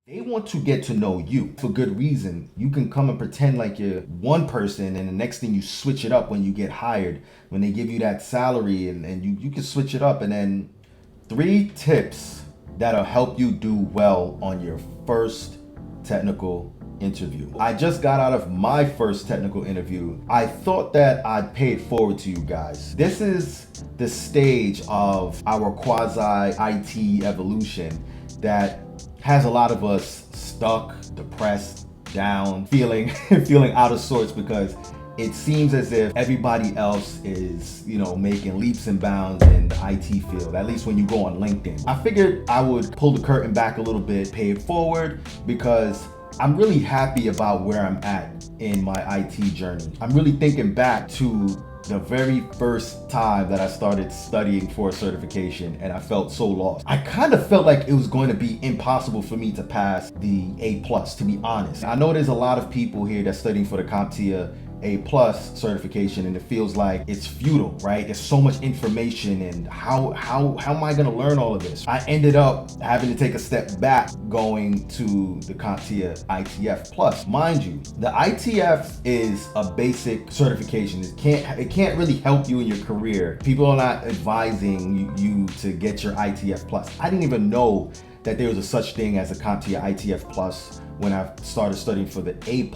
They want to get to know you for good reason. You can come and pretend like you're one person, and the next thing you switch it up when you get hired, when they give you that salary, and you can switch it up. And then three tips that'll help you do well on your first technical interview. I just got out of my first technical interview. I thought that I'd pay it forward to you guys. This is the stage of our quasi IT evolution that has a lot of us stuck, depressed, down, feeling feeling out of sorts because it seems as if everybody else is, making leaps and bounds in the IT field, at least when you go on LinkedIn. I figured I would pull the curtain back a little bit, pay it forward, because I'm really happy about where I'm at in my IT journey. I'm really thinking back to the very first time that I started studying for a certification and I felt so lost. I kind of felt like it was going to be impossible for me to pass the A+, to be honest. I know there's a lot of people here that's studying for the CompTIA A+ certification, and it feels like it's futile, right? There's so much information, and how am I gonna learn all of this? I ended up having to take a step back going to the CompTIA ITF+. Mind you, the ITF is a basic certification. It can't really help you in your career. People are not advising you to get your ITF+. I didn't even know that there was a such thing as a CompTIA ITF+ when I started studying for the A+.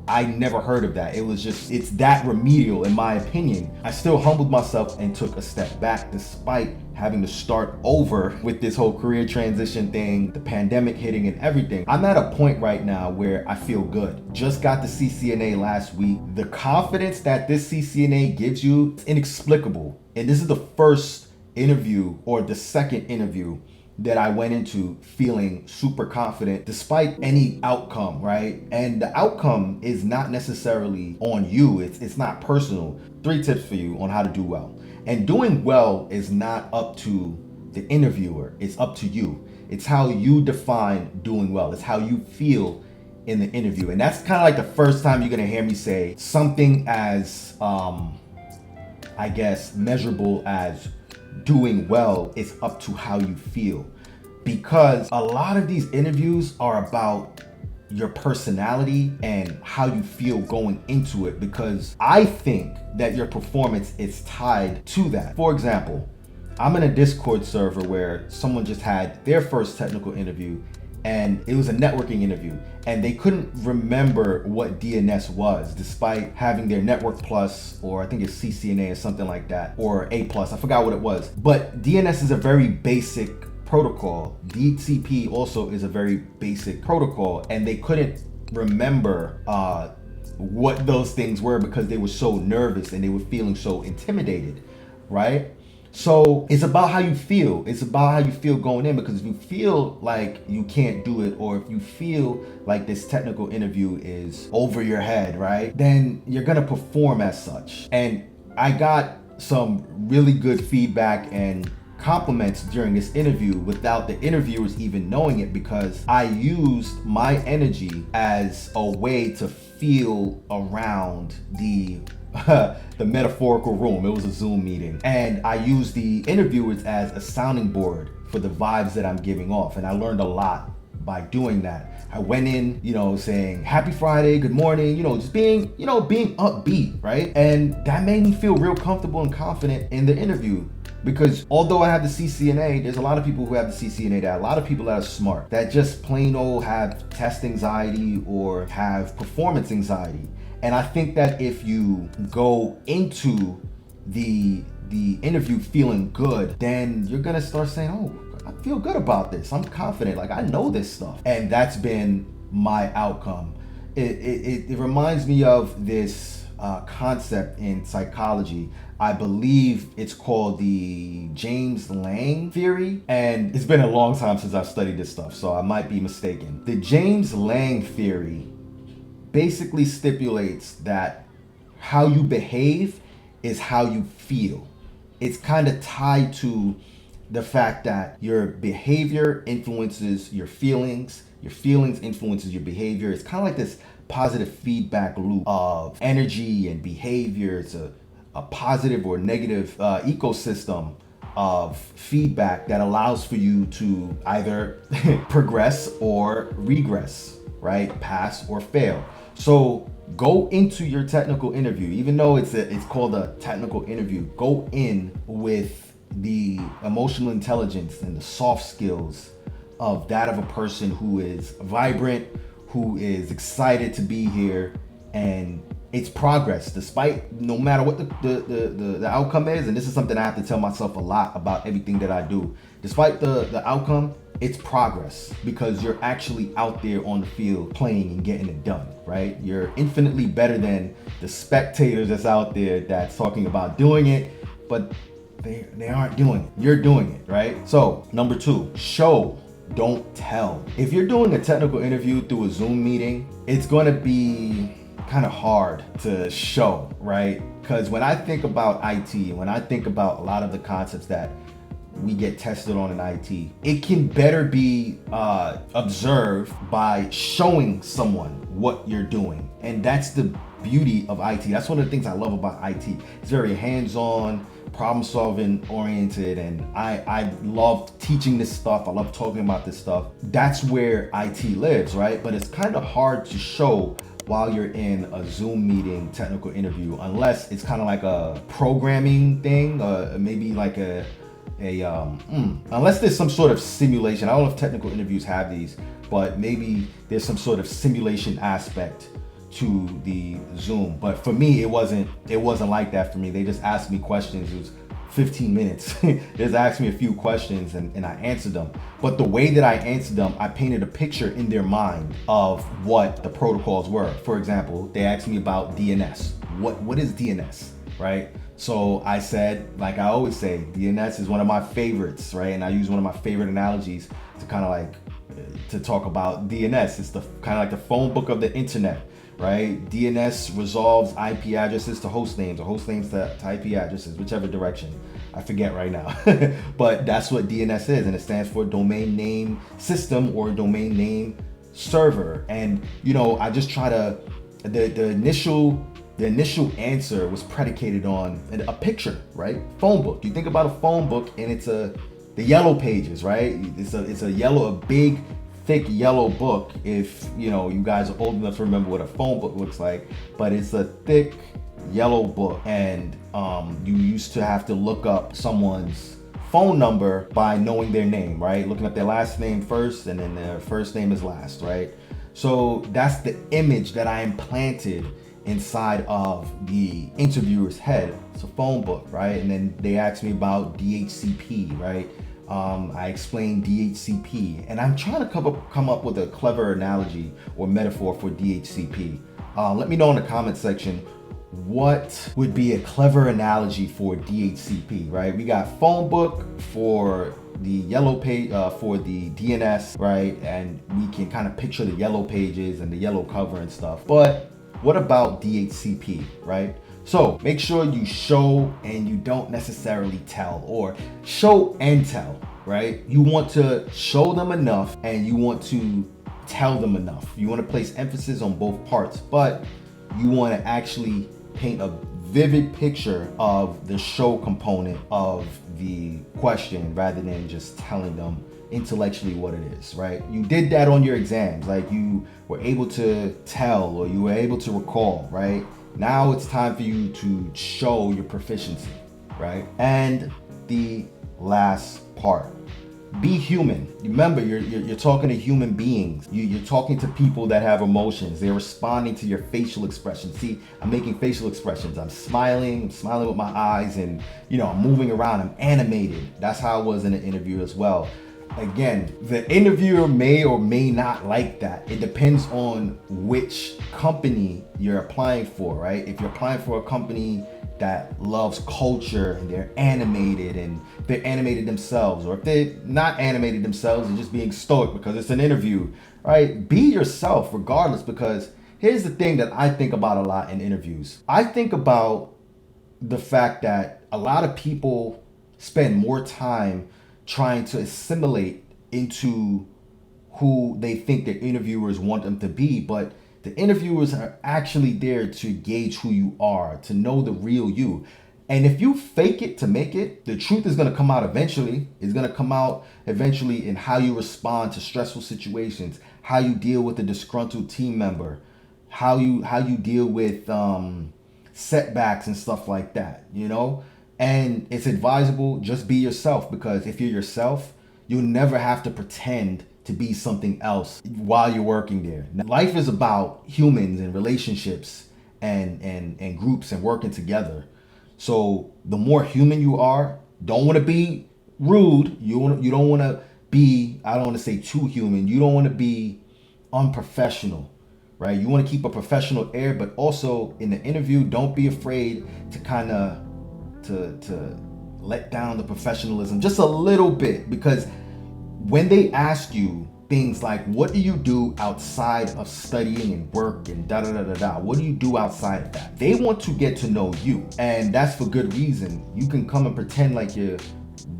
I never heard of that. It's that remedial in my opinion. I still humbled myself and took a step back despite having to start over with this whole career transition thing, the pandemic hitting and everything. I'm at a point right now where I feel good. Just got the CCNA last week. The confidence that this CCNA gives you is inexplicable. And this is the first interview or the second interview that I went into feeling super confident despite any outcome, right? And the outcome is not necessarily on you. It's not personal. 3 tips for you on how to do well. And doing well is not up to the interviewer. It's up to you. It's how you define doing well. It's how you feel in the interview. And that's kind of like the first time you're gonna hear me say something as, I guess, measurable as doing well is up to how you feel, because a lot of these interviews are about your personality and how you feel going into it, because I think that your performance is tied to that. For example, I'm in a Discord server where someone just had their first technical interview, and it was a networking interview, and they couldn't remember what DNS was despite having their Network Plus, or I think it's CCNA or something like that, or A+, I forgot what it was. But DNS is a very basic protocol. DHCP also is a very basic protocol, and they couldn't remember what those things were because they were so nervous and they were feeling so intimidated, right? So it's about how you feel. It's about how you feel going in, because if you feel like you can't do it, or if you feel like this technical interview is over your head, right, then you're gonna perform as such. And I got some really good feedback and compliments during this interview without the interviewers even knowing it, because I used my energy as a way to feel around the metaphorical room. It was a Zoom meeting, and I used the interviewers as a sounding board for the vibes that I'm giving off, and I learned a lot by doing that. I went in, saying happy Friday, good morning, just being upbeat, right? And that made me feel real comfortable and confident in the interview. Because although I have the CCNA, there's a lot of people who have the CCNA, that a lot of people that are smart, that just plain old have test anxiety or have performance anxiety. And I think that if you go into the interview feeling good, then you're gonna start saying, oh, I feel good about this. I'm confident, like I know this stuff. And that's been my outcome. It reminds me of this concept in psychology. I believe it's called the James Lange theory, and it's been a long time since I've studied this stuff, so I might be mistaken. The James Lange theory basically stipulates that how you behave is how you feel. It's kind of tied to the fact that your behavior influences your feelings influences your behavior. It's kind of like this positive feedback loop of energy and behavior. It's a positive or negative ecosystem of feedback that allows for you to either progress or regress, right? Pass or fail. So go into your technical interview, even though it's called a technical interview, go in with the emotional intelligence and the soft skills of that of a person who is vibrant, who is excited to be here, and it's progress despite no matter what the outcome is. And this is something I have to tell myself a lot about everything that I do. Despite the outcome, it's progress, because you're actually out there on the field playing and getting it done, right? You're infinitely better than the spectators that's out there that's talking about doing it, but they aren't doing it. You're doing it, right? So number 2, show, don't tell. If you're doing a technical interview through a Zoom meeting, it's going to be kind of hard to show, right? Because when I think about IT, when I think about a lot of the concepts that we get tested on in IT, it can better be observed by showing someone what you're doing. And that's the beauty of IT. That's one of the things I love about IT. It's very hands-on, problem solving oriented, and I love teaching this stuff. I love talking about this stuff. That's where IT lives, right? But it's kind of hard to show while you're in a Zoom meeting technical interview, unless it's kind of like a programming thing, maybe like unless there's some sort of simulation. I don't know if technical interviews have these, but maybe there's some sort of simulation aspect to the Zoom. But for me, it wasn't like that for me. They just asked me questions. It was 15 minutes. They just asked me a few questions and I answered them. But the way that I answered them, I painted a picture in their mind of what the protocols were. For example, they asked me about DNS. What is DNS, right? So I said, like I always say, DNS is one of my favorites, right? And I use one of my favorite analogies to kind of like to talk about DNS. It's the kind of like the phone book of the internet, right? DNS resolves IP addresses to host names, or host names to IP addresses, whichever direction. I forget right now. But that's what DNS is, and it stands for domain name system or domain name server. And you know, I just try to the initial answer was predicated on a picture, right? Phone book. You think about a phone book, and it's the yellow pages, right? It's a big, thick yellow book. If you know, you guys are old enough to remember what a phone book looks like, but it's a thick yellow book, and you used to have to look up someone's phone number by knowing their name, right? Looking up their last name first, and then their first name is last, right? So that's the image that I implanted inside of the interviewer's head. It's a phone book, right? And then they asked me about DHCP, right? I explained DHCP, and I'm trying to come up with a clever analogy or metaphor for DHCP. Let me know in the comment section what would be a clever analogy for DHCP, right? We got phone book for the yellow page, for the DNS, right? And we can kind of picture the yellow pages and the yellow cover and stuff. But what about DHCP, right? So make sure you show and you don't necessarily tell, or show and tell, right? You want to show them enough and you want to tell them enough. You want to place emphasis on both parts, but you want to actually paint a vivid picture of the show component of the question rather than just telling them intellectually what it is, right? You did that on your exams, like you were able to tell or you were able to recall, right? Now it's time for you to show your proficiency, right? And the last part, be human. Remember, you're talking to human beings. You're talking to people that have emotions. They're responding to your facial expressions. See, I'm making facial expressions. I'm smiling with my eyes, and you know, I'm moving around. I'm animated. That's how I was in an interview as well. Again, the interviewer may or may not like that. It depends on which company you're applying for, right? If you're applying for a company that loves culture and they're animated themselves, or if they're not animated themselves and just being stoic because it's an interview, right? Be yourself regardless, because here's the thing that I think about a lot in interviews. I think about the fact that a lot of people spend more time trying to assimilate into who they think the interviewers want them to be, but the interviewers are actually there to gauge who you are, to know the real you. And if you fake it to make it, the truth is going to come out eventually. It's going to come out eventually in how you respond to stressful situations, how you deal with a disgruntled team member, how you deal with setbacks and stuff like that, you know? And it's advisable, just be yourself, because if you're yourself, you'll never have to pretend to be something else while you're working there. Now, life is about humans and relationships and groups and working together. So the more human you are, don't want to be rude. You don't want to be, I don't want to say too human. You don't want to be unprofessional, right? You want to keep a professional air, but also in the interview, don't be afraid to kind of to let down the professionalism just a little bit, because when they ask you things like, what do you do outside of studying and work and da da da da da, what do you do outside of that? They want to get to know you, and that's for good reason. You can come and pretend like you're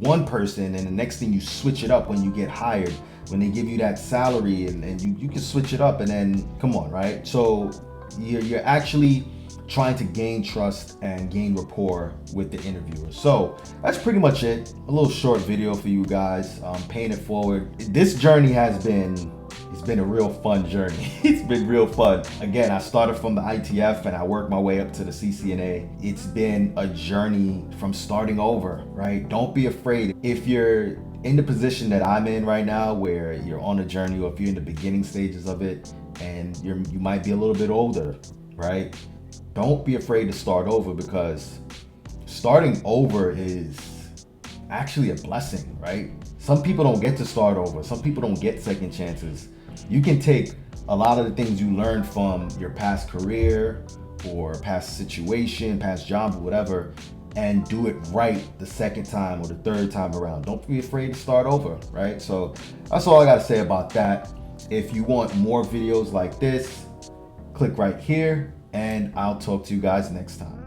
one person, and the next thing you switch it up when you get hired, when they give you that salary, and you can switch it up, and then come on, right? So you're actually trying to gain trust and gain rapport with the interviewer. So that's pretty much it. A little short video for you guys, paying it forward. This journey it's been a real fun journey. It's been real fun. Again, I started from the ITF and I worked my way up to the CCNA. It's been a journey from starting over, right? Don't be afraid. If you're in the position that I'm in right now, where you're on a journey, or if you're in the beginning stages of it and you might be a little bit older, right? Don't be afraid to start over, because starting over is actually a blessing, right? Some people don't get to start over. Some people don't get second chances. You can take a lot of the things you learned from your past career or past situation, past job, or whatever, and do it right the second time or the third time around. Don't be afraid to start over, right? So that's all I gotta say about that. If you want more videos like this, click right here, and I'll talk to you guys next time.